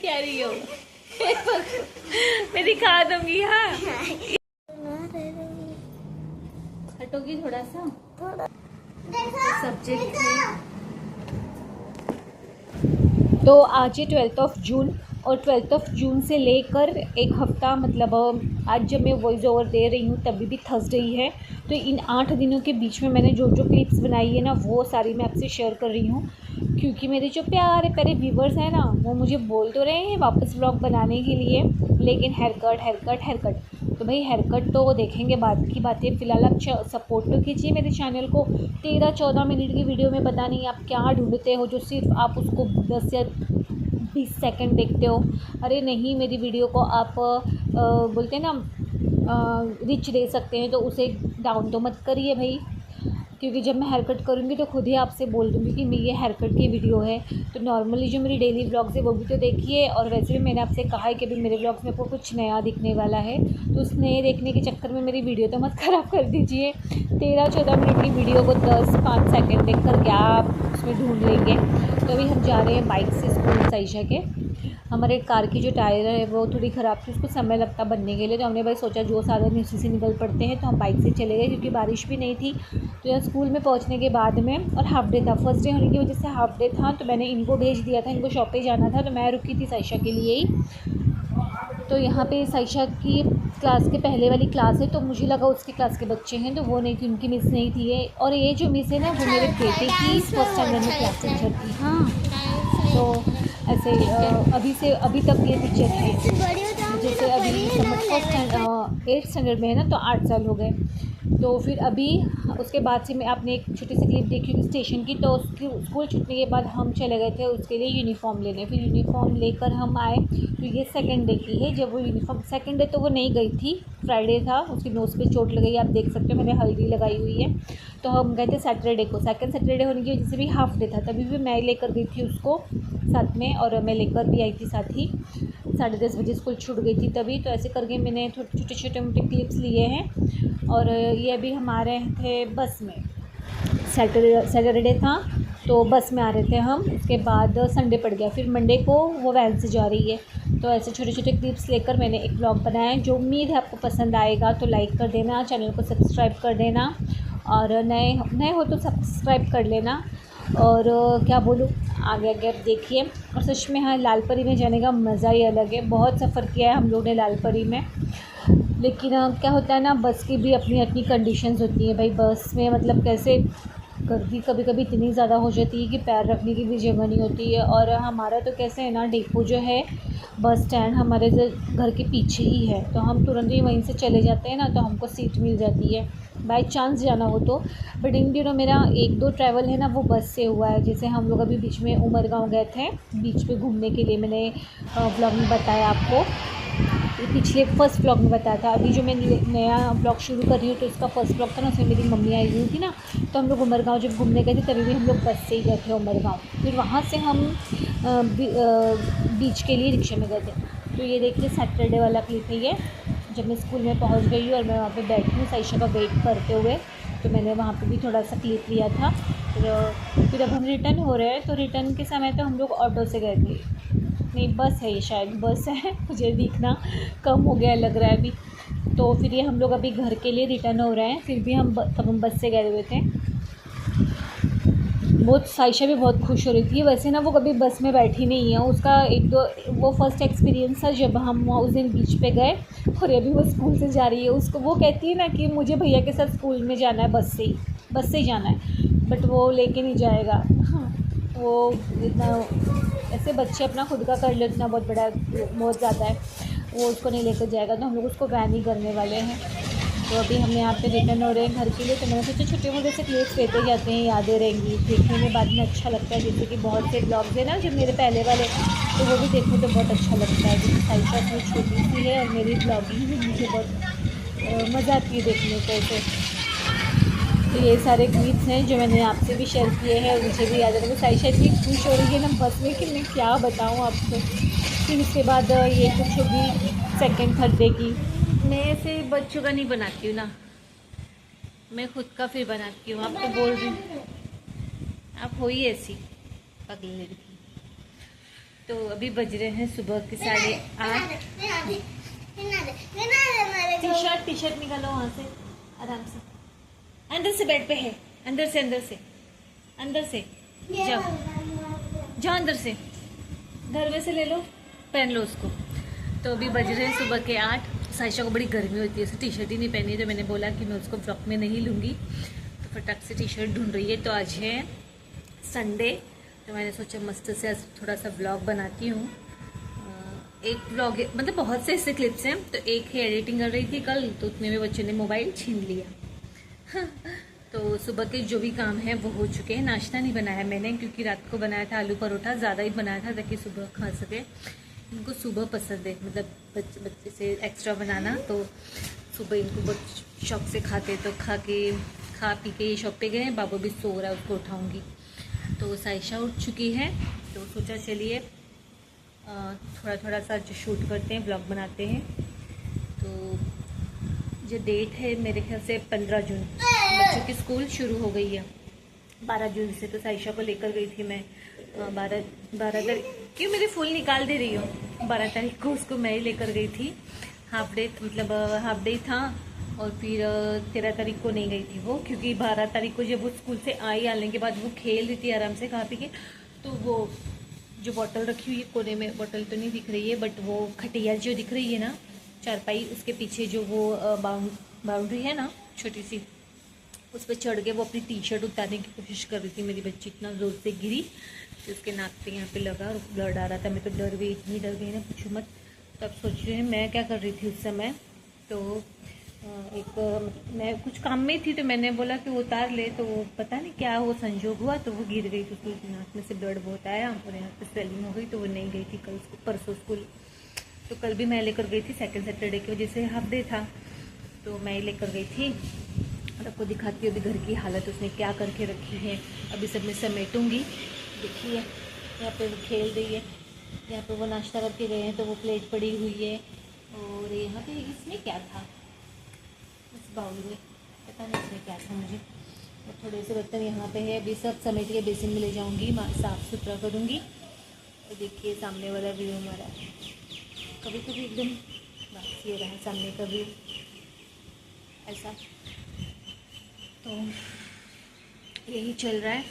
कह रही हो? मैं दिखा दूंगी। हाँ हटोगी थोड़ा सा सब्जेक्ट है। तो आज है 12 जून और 12 जून से लेकर एक हफ़्ता मतलब आज जब मैं वॉइस ओवर दे रही हूँ तभी भी थर्सडे ही है। तो इन 8 दिनों के बीच में मैंने जो जो क्लिप्स बनाई है ना वो सारी मैं आपसे शेयर कर रही हूँ, क्योंकि मेरे जो प्यारे प्यारे व्यूवर्स हैं ना वो मुझे बोल तो रहे हैं वापस व्लॉग बनाने के लिए, लेकिन हेयर कट। तो भाई हेयर कट तो देखेंगे बाद की बातें। फ़िलहाल आप सपोर्ट तो कीजिए मेरे चैनल को। 13-14 मिनट की वीडियो में पता नहीं आप क्या ढूंढते हो जो सिर्फ आप उसको 10 या 20 सेकंड देखते हो। अरे नहीं, मेरी वीडियो को आप बोलते हैं ना रिच दे सकते हैं, तो उसे डाउन तो मत करिए भाई, क्योंकि जब मैं हेयर कट करूँगी तो खुद ही आपसे बोल दूँगी कि ये हेयर कट की वीडियो है। तो नॉर्मली जो मेरी डेली व्लॉग्स है वो भी तो देखिए, और वैसे भी मैंने आपसे कहा है कि अभी मेरे व्लॉग्स में आपको कुछ नया दिखने वाला है, तो उस नए देखने के चक्कर में मेरी वीडियो तो मत ख़राब कर दीजिए। 13-14 मिनट की वीडियो को 10-5 सेकेंड देख कर क्या आप उसमें ढूंढ लेंगे। तो अभी हम जा रहे हैं बाइक से स्कूल साइशा के। हमारे कार की जो टायर है वो थोड़ी ख़राब थी, उसको समय लगता बनने के लिए, तो हमने भाई सोचा जो साधन उसी से निकल पड़ते हैं, तो हम बाइक से चले गए क्योंकि बारिश भी नहीं थी। तो यहाँ स्कूल में पहुँचने के बाद में, और हाफ डे था, फर्स्ट डे होने की वजह से हाफ डे था, तो मैंने इनको भेज दिया था, इनको शॉप पे जाना था, तो मैं रुकी थी साइशा के लिए ही। तो यहाँ पे साइशा की क्लास के पहले वाली क्लास है, तो मुझे लगा उसकी क्लास के बच्चे हैं, तो वो नहीं थी, उनकी मिस नहीं थी ये। और ये जो मिस है ना वो मेरे बेटे की फर्स्ट स्टैंडर्ड में क्लास टीचर थी। हाँ तो ऐसे अभी तक ये टीचर है, जैसे अभी समझ 8 स्टैंडर्ड में है ना, तो 8 साल हो गए। तो फिर अभी उसके बाद से मैं आपने एक छोटी सी क्लिप देखी थी स्टेशन की, तो उसकी स्कूल छूटने के बाद हम चले गए थे उसके लिए यूनिफॉर्म लेने। फिर यूनिफॉर्म लेकर हम आए, तो ये सेकंड डे की है जब वो यूनिफॉर्म, सेकंड डे तो वो नहीं गई थी, फ्राइडे था, उसकी नोज़ पे चोट लग गई, आप देख सकते हो मैंने हल्दी लगाई हुई है। तो हम गए थे सैटरडे को, सेकंड सैटरडे होने की वजह से भी हाफ डे था, तभी भी मैं लेकर गई थी उसको साथ में, और मैं लेकर भी आई थी साथ ही। 10:30 बजे स्कूल छूट गई थी तभी। तो ऐसे करके मैंने छोटे मोटे क्लिप्स लिए हैं। और ये अभी हम आ रहे थे बस में, सैटरडे था तो बस में आ रहे थे हम। उसके बाद संडे पड़ गया, फिर मंडे को वो वैन से जा रही है। तो ऐसे छोटे छोटे क्लिप्स लेकर मैंने एक ब्लॉग बनाया है, जो उम्मीद है आपको पसंद आएगा। तो लाइक कर देना, चैनल को सब्सक्राइब कर देना, और नए हो तो सब्सक्राइब कर लेना। और क्या बोलूँ, आगे आप देखिए। और सच में हाँ, लाल परी में जाने का मज़ा ही अलग है। बहुत सफ़र किया है हम लोग ने लाल परी में, लेकिन क्या होता है ना, बस की भी अपनी अपनी कंडीशंस होती हैं भाई। बस में मतलब कैसे गर्दी कभी कभी इतनी ज़्यादा हो जाती है कि पैर रखने की भी जगह नहीं होती है। और हमारा तो कैसे है ना, डिपो जो है, बस स्टैंड हमारे घर के पीछे ही है, तो हम तुरंत ही वहीं से चले जाते हैं ना, तो हमको सीट मिल जाती है बाई चांस जाना हो तो। बट इन दिनों मेरा 1-2 ट्रैवल है ना वो बस से हुआ है। जैसे हम लोग अभी बीच में उमरगांव गए थे बीच पे घूमने के लिए, मैंने व्लॉग में बताया आपको, पिछले फर्स्ट ब्लॉग में बताया था। अभी जो मैं नया ब्लॉग शुरू कर रही हूँ तो इसका फर्स्ट ब्लॉग था ना, उसमें मेरी मम्मी आई हुई थी ना, तो हम लोग उमरगांव जब घूमने गए थे तभी भी हम लोग बस से ही गए थे उमरगांव। फिर वहाँ से हम बीच के लिए रिक्शे में गए थे। तो ये देखिए सैटरडे वाला क्लिप है ये, जब मैं स्कूल में पहुँच गई हूँ और मैं वहाँ पर बैठी हूँ साइशा का वेट करते हुए, तो मैंने वहाँ पर भी थोड़ा सा क्लिप लिया था। फिर अब हम रिटर्न हो रहे हैं, तो रिटर्न के समय तो हम लोग ऑटो से गए थे, नहीं बस है, ये शायद बस है, मुझे दिखना कम हो गया लग रहा है अभी। तो फिर ये हम लोग अभी घर के लिए रिटर्न हो रहे हैं, फिर भी तब हम बस से गए हुए थे। बहुत साइशा भी बहुत खुश हो रही थी। वैसे ना वो कभी बस में बैठी नहीं है, उसका वो फर्स्ट एक्सपीरियंस था जब हम उस दिन बीच पे गए, और अभी वो स्कूल से जा रही है। उसको वो कहती है ना कि मुझे भैया के साथ स्कूल में जाना है, बस से ही जाना है, बट वो लेके नहीं जाएगा। हाँ, वो इतना ऐसे बच्चे अपना खुद का कर ले, इतना बहुत ज़्यादा है, वो उसको नहीं लेकर जाएगा, तो हम लोग उसको बैन ही करने वाले हैं। तो अभी हम यहाँ पे रिटर्न हो रहे हैं घर के लिए। तो मैंने सोचा छोटे मोटे से क्लिप्स लेते जाते हैं, यादें रहेंगी, देखने में बाद में अच्छा लगता है। जैसे कि बहुत से ब्लॉग्स हैं ना जो मेरे पहले वाले, तो वो भी देखने तो बहुत अच्छा लगता है, क्योंकि साइशा इतनी छोटी सी है और मेरी ब्लॉगिंग भी मुझे बहुत मज़ा आती है देखने को ऐसे। तो ये सारे क्लिप्स हैं जो मैंने आपसे भी शेयर किए हैं, मुझे भी याद है। साइशा इतनी खुश हो रही है ना बस में कि मैं क्या बताऊँ आपको। फिर उसके बाद ये कुछ होगी सेकंड थर्ड डे की। मैं ऐसे बच्चों का नहीं बनाती हूँ ना, मैं खुद का फिर बनाती हूँ। आप तो बोल रही, आप हो ही ऐसी पगली लड़की। तो अभी बज रहे हैं सुबह के 8:30। टी शर्ट निकालो वहाँ से आराम से, अंदर से बेड पे है, अंदर से जाओ जाओ, अंदर से दरवे से ले लो, पहन लो उसको। तो अभी बज रहे हैं सुबह के 8। साइशा को बड़ी गर्मी होती है, उसे टी शर्ट ही नहीं पहनी, तो मैंने बोला कि मैं उसको फ्रॉक में नहीं लूँगी, तो फटाक से टी शर्ट ढूंढ रही है। तो आज है संडे, तो मैंने सोचा मस्त से आज थोड़ा सा व्लॉग बनाती हूँ। एक व्लॉग मतलब बहुत से ऐसे क्लिप्स हैं, तो एक है एडिटिंग कर रही थी कल, तो उतने में बच्चों ने मोबाइल छीन लिया। तो सुबह के जो भी काम है वो हो चुके हैं। नाश्ता नहीं बनाया मैंने, क्योंकि रात को बनाया था आलू परोठा, ज़्यादा ही बनाया था ताकि सुबह खा सके। इनको सुबह पसंद है, मतलब बच्चे से एक्स्ट्रा बनाना, तो सुबह इनको बहुत शौक से खाते, तो खा पी के ये शॉप पे गए। बाबू भी सो रहा है, उसको उठाऊंगी। तो साइशा उठ चुकी है, तो सोचा चलिए थोड़ा सा जो शूट करते हैं, ब्लॉग बनाते हैं। तो जो डेट है मेरे ख्याल से 15 जून, बच्चों की स्कूल शुरू हो गई है 12 जून से। तो साइशा को लेकर गई थी मैं 12 तारीख, क्यों मेरे फूल निकाल दे रही हो, 12 तारीख को उसको मैं ही लेकर गई थी। हाफ डे था, और फिर 13 तारीख को नहीं गई थी वो, क्योंकि 12 तारीख को जब वो स्कूल से आई, आने के बाद वो खेल रही थी आराम से खा पी के, तो वो जो बॉटल रखी हुई है कोने में, बॉटल तो नहीं दिख रही है, बट वो खटिया जो दिख रही है ना, चारपाई, उसके पीछे जो वो बाउंड्री है ना छोटी सी, उस पर चढ़ के वो अपनी टी शर्ट उतारने की कोशिश कर रही थी। मेरी बच्ची इतना ज़ोर से गिरी कि उसके नाक पे यहाँ पे लगा और ब्लड आ रहा था। मैं तो डर गई, इतनी डर गई ना पूछो मत। तो अब सोच रही हूँ मैं क्या कर रही थी उस समय। तो मैं कुछ काम में थी, तो मैंने बोला कि वो उतार ले, तो वो पता नहीं क्या वो संजोग हुआ, तो वो गिर गई, तो उसकी नाक में से ब्लड बहुत आया और यहाँ पे स्वेलिंग हो गई। तो वो नहीं गई थी कल, परसों स्कूल। तो कल भी मैं लेकर गई थी, सेकंड सैटरडे की वजह से हाफ डे था, तो मैं ही लेकर गई थी। और आपको दिखाती हूँ अभी घर की हालत उसने क्या करके रखी है। अभी सब मैं समेटूँगी। देखिए यहाँ पे वो खेल रही है, यहाँ पे वो नाश्ता करके गए हैं, तो वो प्लेट पड़ी हुई है। और यहाँ पे इसमें क्या था, इस बाउल में पता नहीं इसमें क्या था मुझे। और थोड़े से बर्तन यहाँ पे है, अभी सब समेट के बेसिन में ले जाऊँगी, साफ़ सुथरा करूँगी। और देखिए सामने वाला व्यू हमारा, कभी कभी एकदम बस ये रहा सामने का व्यू ऐसा। तो यही चल रहा है।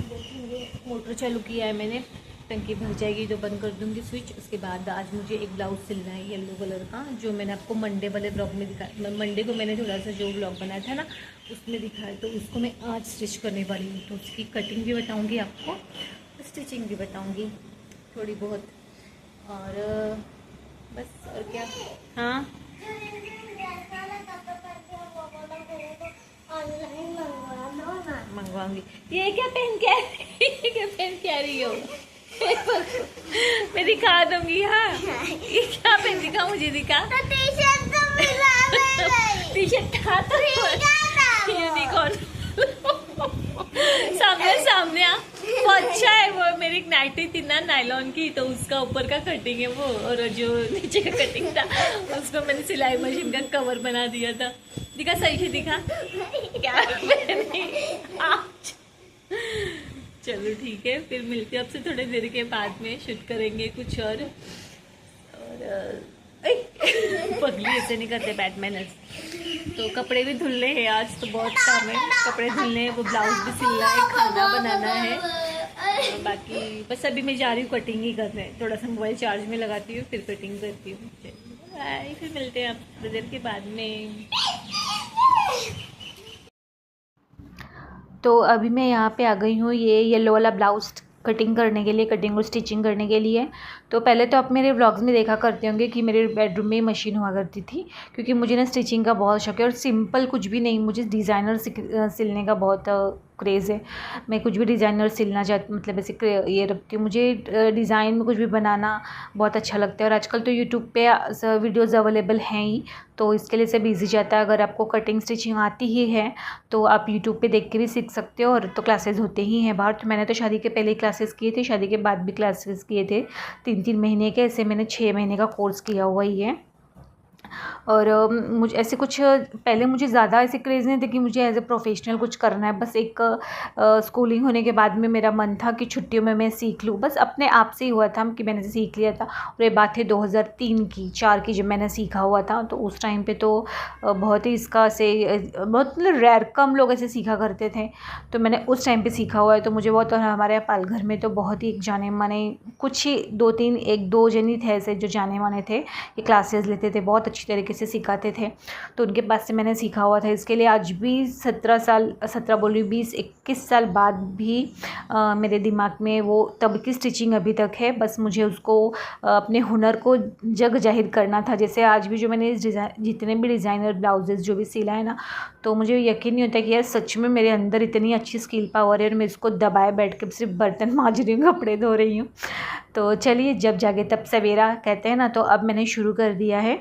देखिए मोटर चालू किया है मैंने, टंकी भर जाएगी तो बंद कर दूंगी स्विच। उसके बाद आज मुझे एक ब्लाउज़ सिलना है येलो कलर का, जो मैंने आपको मंडे वाले ब्लॉग में दिखाया। मंडे को मैंने थोड़ा सा जो ब्लॉग बनाया था ना उसमें दिखाया, तो उसको मैं आज स्टिच करने वाली हूँ। तो उसकी कटिंग भी बताऊँगी आपको, स्टिचिंग भी बताऊँगी थोड़ी बहुत। और बस और क्या, हाँ मंगवाऊंगी। ये क्या पहन के आ रही हो? मैं दिखा दूंगी। हाँ ये क्या पहन, दिखा मुझे, दिखा। तो टी शर्ट था तो ये देखो सामने वो अच्छा है। वो मेरी एक नाइटी थी ना नायलॉन की, तो उसका ऊपर का कटिंग है वो, और जो नीचे का कटिंग था उसको मैंने सिलाई मशीन का कवर बना दिया था। दिखा सही से दिखा क्या। चलो ठीक है, फिर मिलते हैं आपसे थोड़ी देर के बाद में, शूट करेंगे कुछ और पगली ऐसे नहीं करते बैड मैनर्स। तो कपड़े भी धुलने हैं आज, तो बहुत काम है, कपड़े धुलने हैं, वो ब्लाउज भी सिलना है, खाना बनाना है। बाकी बस अभी मैं जा रही हूँ कटिंग ही करने, थोड़ा सा मोबाइल चार्ज में लगाती हूँ फिर कटिंग करती हूँ। बाय, फिर मिलते हैं आप थोड़ी देर के बाद में। तो अभी मैं यहाँ पे आ गई हूँ ये येलो वाला ब्लाउज़ कटिंग करने के लिए, कटिंग और स्टिचिंग करने के लिए। तो पहले तो आप मेरे व्लॉग्स में देखा करते होंगे कि मेरे बेडरूम में मशीन हुआ करती थी, क्योंकि मुझे ना स्टिचिंग का बहुत शौक है। और सिंपल कुछ भी नहीं, मुझे डिज़ाइनर सिलने का बहुत क्रेज़ है। मैं कुछ भी डिज़ाइनर सिलना चाहती, मतलब ऐसे ये रखती हूँ। मुझे डिज़ाइन में कुछ भी बनाना बहुत अच्छा लगता है। और आजकल तो यूट्यूब पे वीडियोज़ अवेलेबल हैं ही, तो इसके लिए सब ईज़ी जाता है। अगर आपको कटिंग स्टिचिंग आती ही है तो आप यूट्यूब पे देख के भी सीख सकते हो, और तो क्लासेस होते ही हैं बाहर। तो मैंने तो शादी के पहले ही क्लासेस किए थे, शादी के बाद भी क्लासेस किए थे 3-3 महीने के, ऐसे मैंने 6 महीने का कोर्स किया हुआ ही है। और मुझे ऐसे कुछ पहले मुझे ज़्यादा ऐसे क्रेज़ नहीं था कि मुझे एज़ ए प्रोफेशनल कुछ करना है। बस एक स्कूलिंग होने के बाद में मेरा मन था कि छुट्टियों में मैं सीख लूँ, बस अपने आप से ही हुआ था कि मैंने सीख लिया था। और ये बात है 2003 की 4 की, जब मैंने सीखा हुआ था। तो उस टाइम पे तो बहुत ही इसका से बहुत मतलब रेयर, कम लोग ऐसे सीखा करते थे। तो मैंने उस टाइम पे सीखा हुआ है। तो मुझे बहुत, और हमारे पालघर में तो बहुत ही जाने माने कुछ ही 2-3 1-2 जन ही थे ऐसे जो जाने माने थे, ये क्लासेस लेते थे, बहुत अच्छी तरीके से सिखाते थे। तो उनके पास से मैंने सीखा हुआ था। इसके लिए आज भी 17 बोल रही 20-21 साल बाद भी मेरे दिमाग में वो तब की स्टिचिंग अभी तक है। बस मुझे उसको अपने हुनर को जग जाहिर करना था। जैसे आज भी जो मैंने जितने भी डिज़ाइनर ब्लाउजेज़ जो भी सिला है ना, तो मुझे यकीन नहीं होता कि यार सच में मेरे अंदर इतनी अच्छी स्किल पावर है और मैं इसको दबाए बैठ के सिर्फ बर्तन मांज रही हूँ, कपड़े धो रही हूँ। तो चलिए, जब जागे तब सवेरा कहते हैं ना, तो अब मैंने शुरू कर दिया है।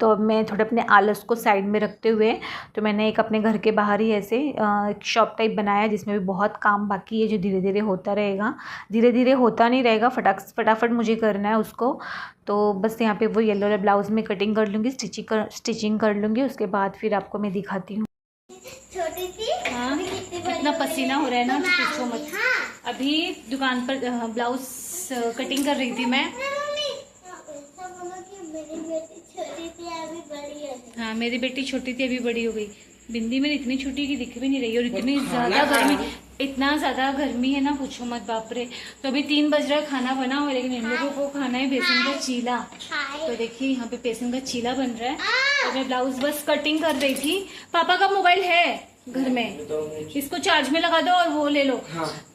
तो अब मैं थोड़े अपने आलस को साइड में रखते हुए, तो मैंने एक अपने घर के बाहर ही ऐसे एक शॉप टाइप बनाया, जिसमें भी बहुत काम बाकी है जो धीरे धीरे होता रहेगा। धीरे धीरे होता नहीं रहेगा, फटाफट मुझे करना है उसको। तो बस यहाँ पे वो येलो वाला ब्लाउज़ में कटिंग कर लूँगी, स्टिचिंग कर लूँगी। उसके बाद फिर आपको मैं दिखाती हूँ। छोटी सी। हाँ, इतना पसीना हो रहा है ना, पूछो मत। अभी दुकान पर ब्लाउज कटिंग कर रही थी मैं। हाँ, मेरी बेटी छोटी थी, अभी बड़ी हो गई। बिंदी मेरी इतनी छोटी की दिख भी नहीं रही, और इतनी ज़्यादा गर्मी, इतना ज़्यादा गर्मी है ना, पूछो मत, बाप रे। तो अभी 3 बज रहा है, खाना बना हुआ है, लेकिन इन लोगों को खाना है बेसन का चीला। तो देखिए यहाँ पे बेसन का चीला बन रहा है, और मैं ब्लाउज बस कटिंग कर रही थी। पापा का मोबाइल है घर में, इसको चार्ज में लगा दो और वो ले लो।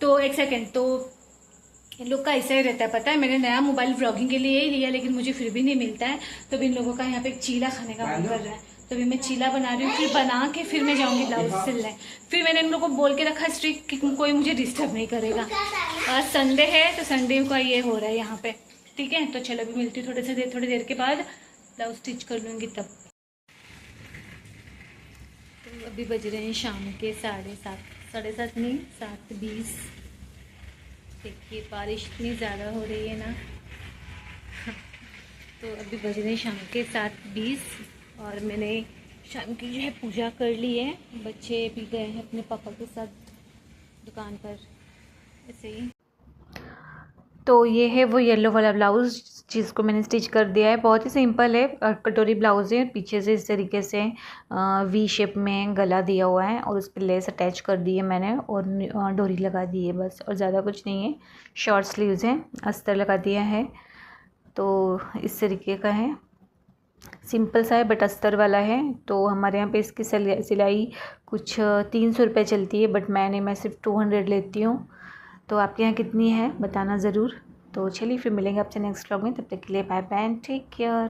तो एक सेकेंड, तो इन लोग का ऐसा ही रहता है, पता है। मैंने नया मोबाइल व्लॉगिंग के लिए ही लिया, लेकिन मुझे फिर भी नहीं मिलता है। तो इन लोगों का यहाँ पे चीला खाने का मन कर रहा है, तो अभी मैं चीला बना रही हूँ। फिर बना के फिर मैं जाऊंगी ब्लाउज सिलने। फिर मैंने इन लोगों को बोल के रखा स्ट्रिक्ट कि कोई मुझे डिस्टर्ब नहीं करेगा। आज संडे है, तो संडे का ये हो रहा है यहाँ पे, ठीक है। तो चलो, अभी मिलती हूँ थोड़ी देर के बाद, ब्लाउज स्टिच कर लूँगी तब। तो अभी बज रहे हैं शाम के 7:30 नहीं, 7:20। देखिए बारिश इतनी ज़्यादा हो रही है ना। तो अभी बज रहे हैं शाम के 7:20, और मैंने शाम की जो है पूजा कर ली है। बच्चे भी गए हैं अपने पापा के साथ दुकान पर, ऐसे ही। तो ये है वो येलो वाला ब्लाउज़ जिसको मैंने स्टिच कर दिया है। बहुत ही सिंपल है, कटोरी ब्लाउज़ है। पीछे से इस तरीके से वी शेप में गला दिया हुआ है, और उस पर लेस अटैच कर दी है मैंने, और डोरी लगा दी है बस, और ज़्यादा कुछ नहीं है। शॉर्ट स्लीव्स हैं, अस्तर लगा दिया है। तो इस तरीके का है, सिंपल सा है बट अस्तर वाला है। तो हमारे यहाँ पे इसकी सिलाई कुछ 300 रुपये चलती है, बट मैं सिर्फ 200 लेती हूँ। तो आपके यहाँ कितनी है बताना ज़रूर। तो चलिए, फिर मिलेंगे आपसे नेक्स्ट व्लॉग में, तब तक के लिए bye bye and take care.